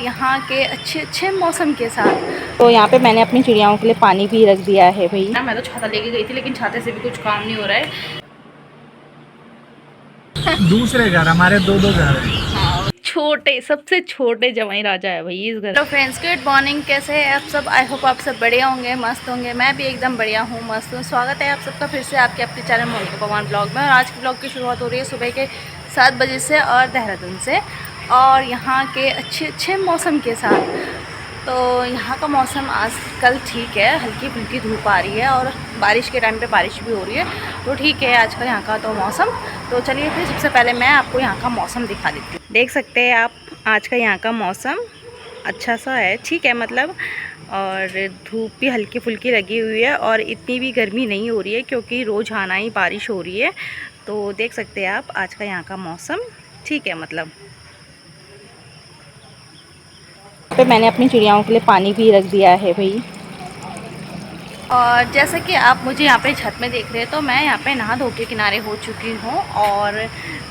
यहाँ के अच्छे अच्छे मौसम के साथ। तो यहाँ पे मैंने अपनी चिड़ियाओं के लिए पानी भी रख दिया है भाई। मैं तो छाता लेके गई थी लेकिन छाते से भी कुछ काम नहीं हो रहा है। दूसरे घर हमारे दो घर हैं। छोटे सबसे छोटे जवाई राजा है भाई इस घर। Hello friends, good morning. कैसे हैं आप सब? आई होप आप सब बढ़िया होंगे, मस्त होंगे। मैं भी एकदम बढ़िया हूँ, मस्त हूँ। स्वागत है आप सबका फिर से आपके अपने चैनल मोनिका पवन ब्लॉग में। और आज के ब्लॉग की शुरुआत हो रही है सुबह के 7 बजे से और देहरादून से, और यहाँ के अच्छे अच्छे मौसम के साथ। तो यहाँ का मौसम आजकल ठीक है, हल्की फुल्की धूप आ रही है और बारिश के टाइम पे बारिश भी हो रही है, तो ठीक है आजकल यहाँ का तो मौसम। तो चलिए फिर सबसे पहले मैं आपको यहाँ का मौसम दिखा देती हूँ। देख सकते हैं आप आज का यहाँ का मौसम अच्छा सा है, ठीक है मतलब। और धूप भी हल्की फुल्की लगी हुई है और इतनी भी गर्मी नहीं हो रही है क्योंकि रोज़ाना ही बारिश हो रही है। तो देख सकते हैं आप आज का यहाँ का मौसम ठीक है मतलब। पे मैंने अपनी चिड़ियाओं के लिए पानी भी रख दिया है भाई। और जैसे कि आप मुझे यहाँ पे छत में देख रहे हैं, तो मैं यहाँ पे नहा धो के किनारे हो चुकी हूँ और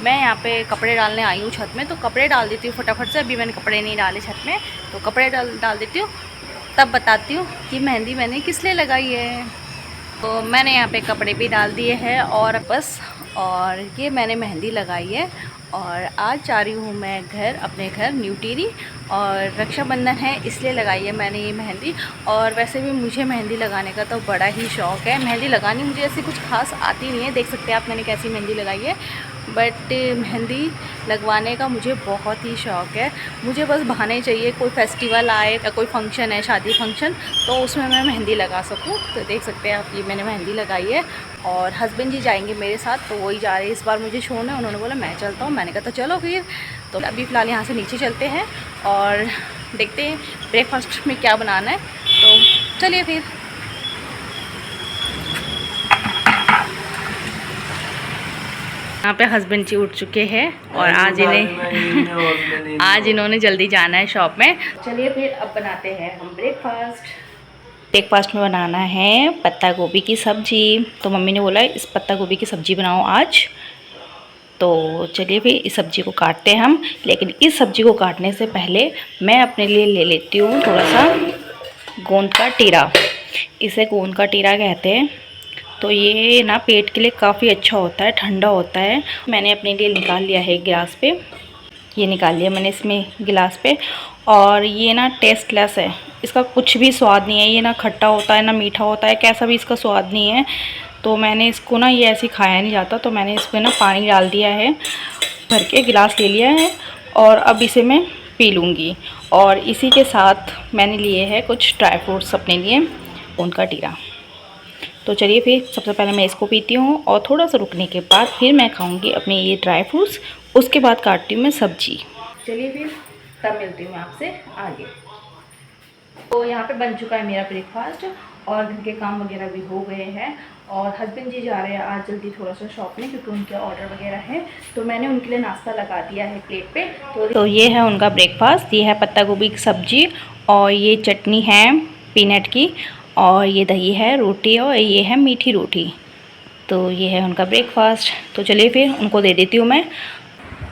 मैं यहाँ पे कपड़े डालने आई हूँ छत में। तो कपड़े डाल देती हूँ फटाफट से। अभी मैंने कपड़े नहीं डाले छत में, तो कपड़े डाल देती हूँ, तब बताती हूँ कि मेहंदी मैंने किस लिए लगाई है। तो मैंने यहाँ पे कपड़े भी डाल दिए हैं और बस, और ये मैंने मेहंदी लगाई है। और आज जा रही हूँ मैं अपने घर न्यू टिहरी, और रक्षाबंधन है इसलिए लगाई है मैंने ये मेहंदी। और वैसे भी मुझे मेहंदी लगाने का तो बड़ा ही शौक़ है। मेहंदी लगानी मुझे ऐसी कुछ खास आती नहीं है, देख सकते हैं आप मैंने कैसी मेहंदी लगाई है, बट मेहंदी लगवाने का मुझे बहुत ही शौक़ है। मुझे बस बहाने चाहिए, कोई फेस्टिवल आए या कोई फंक्शन है, शादी फंक्शन, तो उसमें मैं मेहंदी लगा सकूं। तो देख सकते हैं आप ये मैंने मेहंदी लगाई है। और हस्बैंड जी जाएंगे मेरे साथ, तो वही जा रहे हैं इस बार मुझे छोड़ने। उन्होंने बोला मैं चलता हूँ, मैंने कहा तो चलो फिर। तो अभी फ़िलहाल यहाँ से नीचे चलते हैं और देखते हैं ब्रेकफास्ट में क्या बनाना है, तो चलिए फिर। यहाँ पे हस्बैंड जी उठ चुके हैं और आज इन्होंने जल्दी जाना है शॉप में। चलिए फिर अब बनाते हैं हम ब्रेकफास्ट में बनाना है पत्ता गोभी की सब्ज़ी। तो मम्मी ने बोला इस पत्ता गोभी की सब्ज़ी बनाओ आज। तो चलिए फिर इस सब्ज़ी को काटते हैं हम। लेकिन इस सब्ज़ी को काटने से पहले मैं अपने लिए ले लेती हूँ थोड़ा सा गोंद का टीरा। इसे गोंद का टीरा कहते हैं। तो ये ना पेट के लिए काफ़ी अच्छा होता है, ठंडा होता है। मैंने अपने लिए निकाल लिया है गिलास पे, ये निकाल लिया मैंने इसमें गिलास पे। और ये ना टेस्टलेस है, इसका कुछ भी स्वाद नहीं है। ये ना खट्टा होता है ना मीठा होता है, कैसा भी इसका स्वाद नहीं है। तो मैंने इसको ना, ये ऐसे खाया नहीं जाता, तो मैंने इसमें ना पानी डाल दिया है, भर के गिलास ले लिया है और अब इसे मैं पी लूँगी। और इसी के साथ मैंने लिए है कुछ ड्राई फ्रूट्स अपने लिए, उनका टीरा। तो चलिए फिर सबसे पहले मैं इसको पीती हूँ और थोड़ा सा रुकने के बाद फिर मैं खाऊंगी अपने ये ड्राई फ्रूट्स। उसके बाद काटती हूँ मैं सब्जी। चलिए फिर तब मिलती हूँ मैं आपसे आगे। तो यहाँ पे बन चुका है मेरा ब्रेकफास्ट और घर के काम वगैरह भी हो गए हैं। और हस्बैंड जी जा रहे हैं आज जल्दी थोड़ा सा शॉप में क्योंकि उनके ऑर्डर वगैरह है। तो मैंने उनके लिए नाश्ता लगा दिया है प्लेट पे। तो ये है उनका ब्रेकफास्ट। ये है पत्ता गोभी की सब्जी और ये चटनी है पीनट की, और ये दही है, रोटी, और ये है मीठी रोटी। तो ये है उनका ब्रेकफास्ट। तो चलिए फिर उनको दे देती हूँ मैं।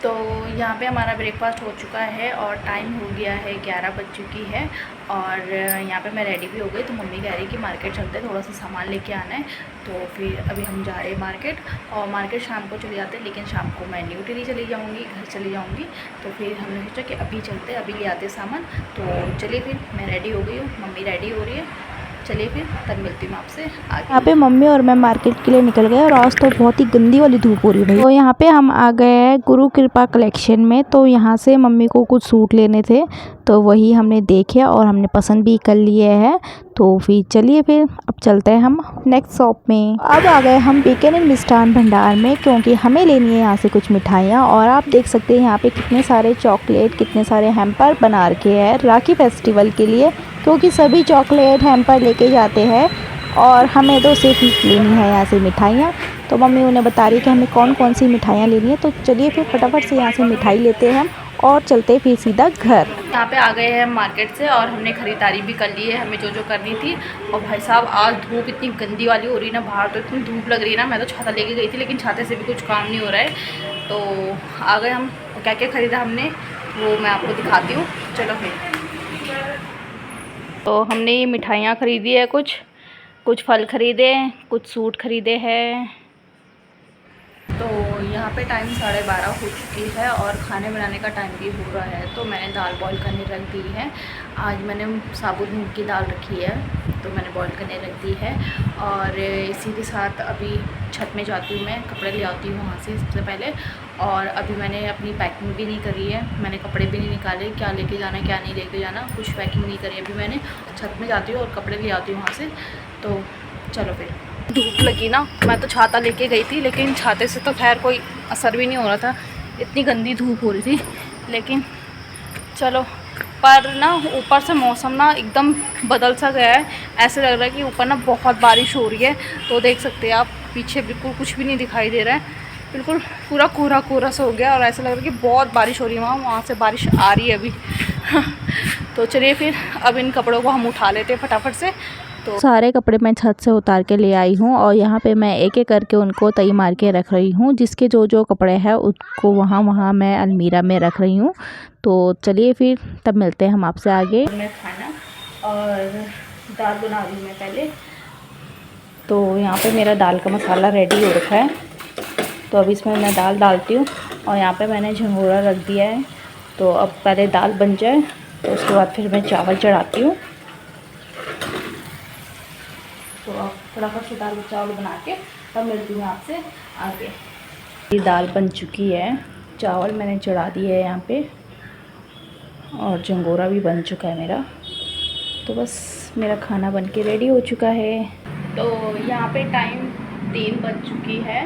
तो यहाँ पे हमारा ब्रेकफास्ट हो चुका है और टाइम हो गया है 11 बज चुकी है। और यहाँ पे मैं रेडी भी हो गई। तो मम्मी कह रही कि मार्केट चलते हैं, थोड़ा सा सामान लेके आना है। तो फिर अभी हम जा रहे हैं मार्केट, और मार्केट शाम को चले जाते हैं, लेकिन शाम को मैं न्यू टिहरी चली जाऊँगी, घर चली जाऊँगी। तो फिर हमने सोचा कि अभी चलते हैं, अभी ले आते सामान। तो चलिए फिर मैं रेडी हो गई हूँ, मम्मी रेडी हो रही है। चलिए फिर तब मिलती हूँ आपसे आगे। यहाँ पे मम्मी और मैं मार्केट के लिए निकल गए और आज तो बहुत ही गंदी वाली धूप हो रही है भाई। तो यहाँ पे हम आ गए हैं गुरु कृपा कलेक्शन में। तो यहाँ से मम्मी को कुछ सूट लेने थे, तो वही हमने देखे और हमने पसंद भी कर लिए हैं। तो फिर चलिए फिर अब चलते हैं हम नेक्स्ट शॉप में। अब आ गए हम बीकानेर मिष्ठान भंडार में क्योंकि हमें लेनी है यहाँ से कुछ मिठाइयाँ। और आप देख सकते हैं यहाँ पे कितने सारे चॉकलेट, कितने सारे हैम्पर बना रखे हैं राखी फेस्टिवल के लिए, क्योंकि सभी चॉकलेट हैम्पर लेके जाते हैं और हमें तो सिर्फ लेनी है यहाँ से मिठाइयाँ। तो मम्मी उन्हें बता रही है कि हमें कौन कौन सी मिठाइयाँ लेनी है। तो चलिए फिर फटाफट से यहाँ से मिठाई लेते हैं हम और चलते फिर सीधा घर। यहाँ पे आ गए हैं मार्केट से और हमने ख़रीदारी भी कर ली है हमें जो जो करनी थी। और भाई साहब आज धूप इतनी गंदी वाली हो रही है ना, बाहर तो इतनी धूप लग रही है ना। मैं तो छाता लेके गई थी लेकिन छाते से भी कुछ काम नहीं हो रहा है। तो आ गए हम, क्या क्या ख़रीदा हमने वो मैं आपको दिखाती हूँ, चलो फिर। तो हमने ये मिठाइयाँ ख़रीदी है, कुछ फल ख़रीदे, कुछ सूट ख़रीदे हैं। तो यहाँ पे टाइम 12:30 हो चुकी है और खाने बनाने का टाइम भी हो रहा है। तो मैंने दाल बॉईल करने रख दी है। आज मैंने साबुत मूंग की दाल रखी है, तो मैंने बॉईल करने रख दी है। और इसी के साथ अभी छत में जाती हूँ, मैं कपड़े ले आती हूँ वहाँ से सबसे पहले। और अभी मैंने अपनी पैकिंग भी नहीं करी है, मैंने कपड़े भी नहीं निकाले, क्या लेके जाना है क्या नहीं लेके जाना, कुछ पैकिंग नहीं करी अभी मैंने। छत में जाती हूँ और कपड़े ले आती हूँ वहाँ से। तो चलो फिर। धूप लगी ना, मैं तो छाता लेके गई थी, लेकिन छाते से तो खैर कोई असर भी नहीं हो रहा था, इतनी गंदी धूप हो रही थी। लेकिन चलो, पर ना ऊपर से मौसम ना एकदम बदल सा गया है, ऐसे लग रहा है कि ऊपर ना बहुत बारिश हो रही है। तो देख सकते हैं आप, पीछे बिल्कुल कुछ भी नहीं दिखाई दे रहा है, बिल्कुल पूरा कोहरा कोहरा सा हो गया और ऐसा लग रहा है कि बहुत बारिश हो रही है। वहाँ से बारिश आ रही है अभी। तो चलिए फिर अब इन कपड़ों को हम उठा लेते हैं फटाफट से। तो सारे कपड़े मैं छत से उतार के ले आई हूँ और यहाँ पे मैं एक एक करके उनको तय मार के रख रही हूँ। जिसके जो जो कपड़े हैं उसको वहाँ मैं अलमीरा में रख रही हूँ। तो चलिए फिर तब मिलते हैं हम आपसे आगे। मैं खाना और दाल बना रही हूँ मैं पहले। तो यहाँ पे मेरा दाल का मसाला रेडी हो रखा है, तो अब इसमें मैं दाल डालती हूँ और यहाँ पे मैंने झंगोरा रख दिया है। तो अब पहले दाल बन जाए तो उसके बाद फिर मैं चावल चढ़ाती हूँ। तो अब फटाफट से दाल चावल बना के तब मिलती हूँ आपसे आगे। ये दाल बन चुकी है, चावल मैंने चढ़ा दिए है यहाँ पे और झंगोरा भी बन चुका है मेरा। तो बस मेरा खाना बन के रेडी हो चुका है। तो यहाँ पे टाइम 3 बज चुकी है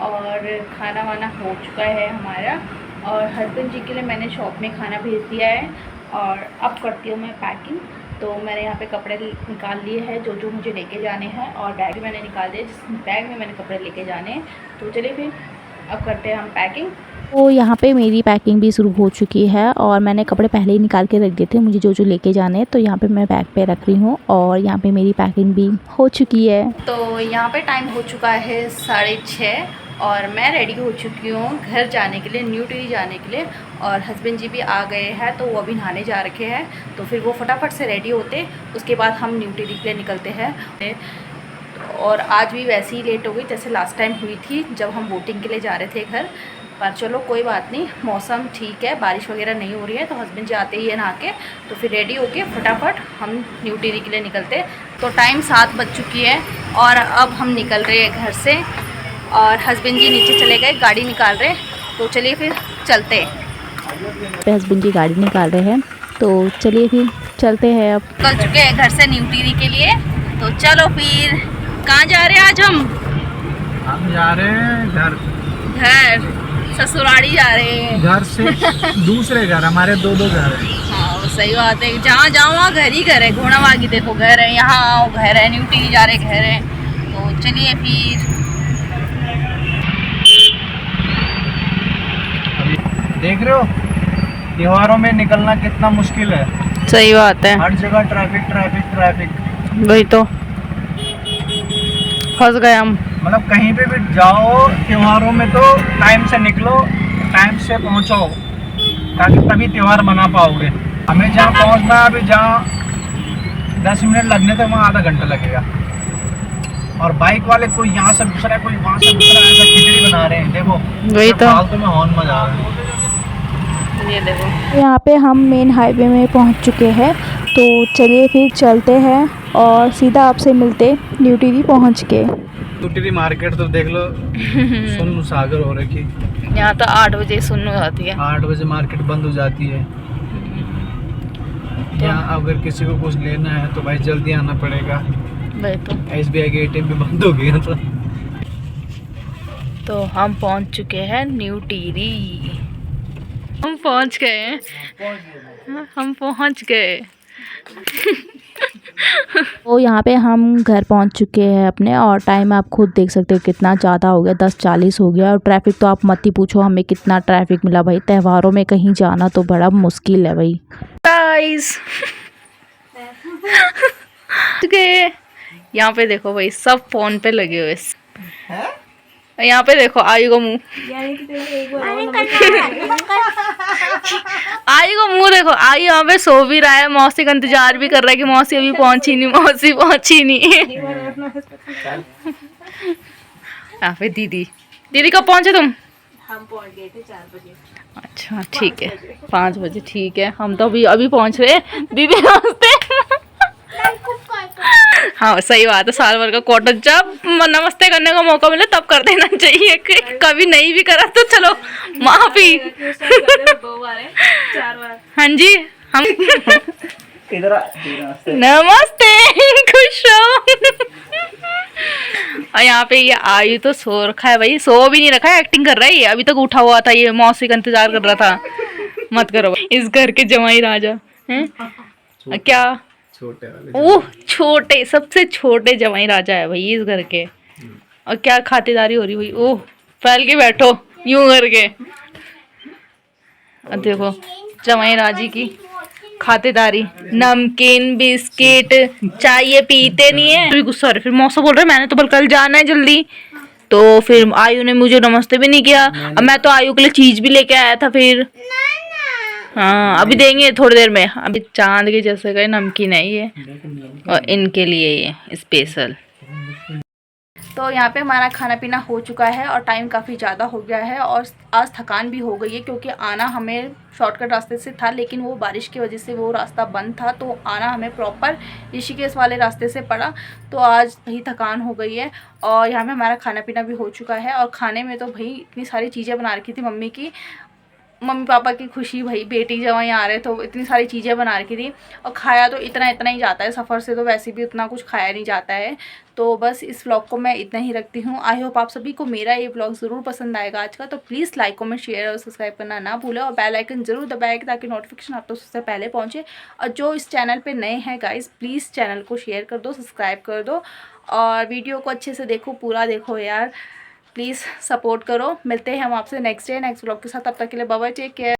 और खाना वाना हो चुका है हमारा। और हस्बैंड जी के लिए मैंने शॉप में खाना भेज दिया है और अब करती हूँ मैं पैकिंग। तो मैंने यहाँ पे कपड़े निकाल लिए हैं जो जो मुझे लेके जाने हैं और बैग भी मैंने निकाल दिया जिस बैग में मैंने कपड़े लेके जाने हैं। तो चलिए फिर अब करते हैं हम पैकिंग। तो यहाँ पे मेरी पैकिंग भी शुरू हो चुकी है और मैंने कपड़े पहले ही निकाल के रख दिए थे मुझे जो जो लेके जाने हैं। तो यहाँ पे मैं बैग पे रख रही हूँ और यहाँ पे मेरी पैकिंग भी हो चुकी है। तो यहाँ पे टाइम हो चुका है 6:30 और मैं रेडी हो चुकी हूँ घर जाने के लिए, न्यू टिहरी जाने के लिए। और हस्बैंड जी भी आ गए हैं, तो वो अभी नहाने जा रखे हैं। तो फिर वो फटाफट से रेडी होते, उसके बाद हम न्यू टिहरी के लिए निकलते हैं। और आज भी वैसे ही लेट हो गई जैसे लास्ट टाइम हुई थी जब हम बोटिंग के लिए जा रहे थे घर। पर चलो कोई बात नहीं, मौसम ठीक है, बारिश वगैरह नहीं हो रही है। तो हस्बैंड जी आते ही है नहा के, तो फिर रेडी होके फटाफट हम न्यू टिहरी के लिए निकलते। तो टाइम 7 बज चुकी है और अब हम निकल रहे हैं घर से। और हस्बैंड जी नीचे चले गए, गाड़ी निकाल रहे। तो चलिए फिर चलते हैं। हस्बैंड जी गाड़ी निकाल रहे हैं, तो चलिए फिर चलते हैं। अब निकल चुके हैं घर से न्यू टिहरी के लिए। तो चलो फिर, कहाँ जा रहे हैं आज हम जा रहे हैं घर ससुराड़ी जा रहे हैं। घर से दूसरे घर, हमारे दो घर हैं। हाँ वो सही बात है, जहाँ जाओ वहाँ घर ही घर है। घोड़ावागी देखो घर है, यहाँ आओ घर है, न्यू टिहरी जा रहे घर है। तो चलिए फिर। देख रहे हो त्योहारों में निकलना कितना मुश्किल है। सही बात है, हर जगह ट्रैफिक ट्रैफिक ट्रैफिक। वही तो फंस गए हम। मतलब कहीं पे भी जाओ त्योहारों में तो टाइम से निकलो, टाइम से पहुंचो, ताकि तभी त्योहार मना पाओगे। हमें जहाँ पहुंचना है, अभी जहाँ 10 मिनट लगने थे वहाँ आधा घंटा लगेगा। और बाइक वाले कोई यहाँ से दूसरा, कोई वहाँ से दूसरा, ऐसा खिचड़ी बना रहे हैं। देखो वही तो, फालतू में हॉर्न बजा रहे हैं। ये देखो। यहाँ पे हम मेन हाईवे में पहुँच चुके हैं। तो चलिए फिर चलते हैं और सीधा आपसे मिलते न्यू टिहरी पहुँच के। न्यू टिहरी मार्केट तो देख लो सुन्न सागर हो रखी। यहाँ तो 8 बजे सुन्न हो जाती है। 8 बजे मार्केट बंद हो जाती है। यहाँ अगर किसी को कुछ लेना है तो भाई जल्दी आना पड़ेगा। वही तो। SBI के ATM भी बंद हो गया था। तो हम पहुँच चुके हैं न्यू टिहरी। हम पहुँच गए हैं, हम पहुँच गए। तो यहाँ पे हम घर पहुँच चुके हैं अपने, और टाइम आप खुद देख सकते हो कितना ज़्यादा हो गया, 10:40 हो गया। और ट्रैफिक तो आप मत ही पूछो हमें कितना ट्रैफिक मिला भाई। त्योहारों में कहीं जाना तो बड़ा मुश्किल है भाई। गाइस यहाँ पे देखो भाई, सब फोन पे लगे हुए हैं। यहाँ पे देखो आयु का मुंह, आयु का मुंह देखो। आयु यहाँ पे सो भी रहा है, मौसी का इंतजार भी कर रहा है कि मौसी अभी पहुंची नहीं, मौसी पहुंची नहीं। यहाँ पे दीदी, दीदी कब पहुंचे तुम? हम पहुंच गए थे 4 बजे। अच्छा ठीक है, 5 बजे ठीक है। हम तो अभी अभी पहुंच रहे हैं। दीदी नमस्ते। हाँ सही बात है, साल भर का क्वार्टर जब नमस्ते करने का मौका मिले तब कर देना चाहिए। कभी नहीं भी करा तो चलो माफी। 2 बार है, 4 बार। हाँ जी हम इधर नमस्ते, खुश रहो। और यहाँ पे ये आयु तो सो रखा है भाई, सो भी नहीं रखा है, एक्टिंग कर रहा है ये। अभी तक उठा हुआ था, ये मौसी का इंतजार कर रहा था। मत करो, इस घर के जमाई राजा हैं क्या? छोटे वाले, ओह छोटे, सबसे छोटे जमाई राजा है भाई इस घर के। और क्या खातिरदारी हो रही भाई, ओह फैल के बैठो यूं करके। और देखो जमाई राजी की खातिरदारी, नमकीन बिस्किट चाहिए, पीते नहीं है। फिर गुस्सा हो रहा है, फिर मौसा बोल रहा है मैंने तो कल जाना है जल्दी। तो फिर आयु ने मुझे नमस्ते भी नहीं किया। अब मैं तो आयु के लिए चीज भी लेके आया था फिर। हाँ अभी देंगे थोड़ी देर में। अभी चांद के जैसे का नमकीन है ये, और इनके लिए ये स्पेशल। तो यहाँ पे हमारा खाना पीना हो चुका है और टाइम काफ़ी ज़्यादा हो गया है और आज थकान भी हो गई है, क्योंकि आना हमें शॉर्टकट रास्ते से था, लेकिन वो बारिश की वजह से वो रास्ता बंद था, तो आना हमें प्रॉपर ऋषिकेश वाले रास्ते से पड़ा। तो आज भाई थकान हो गई है। और यहाँ पे हमारा खाना पीना भी हो चुका है। और खाने में तो भाई इतनी सारी चीज़ें बना रखी थी मम्मी की, मम्मी पापा की खुशी, भाई बेटी जवाई आ रहे तो इतनी सारी चीज़ें बना रखी थी। और खाया तो इतना ही जाता है, सफ़र से तो वैसे भी उतना कुछ खाया नहीं जाता है। तो बस इस व्लॉग को मैं इतना ही रखती हूँ। आई होप आप सभी को मेरा ये व्लॉग ज़रूर पसंद आएगा आज का। तो प्लीज़ लाइक कमेंट शेयर और सब्सक्राइब करना ना भूलें, और बेल आइकन ज़रूर दबाएगा ताकि नोटिफिकेशन आप तक सबसे पहले पहुँचे। और जो इस चैनल पर नए हैं गाइज़, प्लीज़ चैनल को शेयर कर दो, सब्सक्राइब कर दो, और वीडियो को अच्छे से देखो, पूरा देखो यार, प्लीज़ सपोर्ट करो। मिलते हैं हम आपसे नेक्स्ट डे नेक्स्ट व्लॉग के साथ। तब तक के लिए बाय बाय, टेक केयर।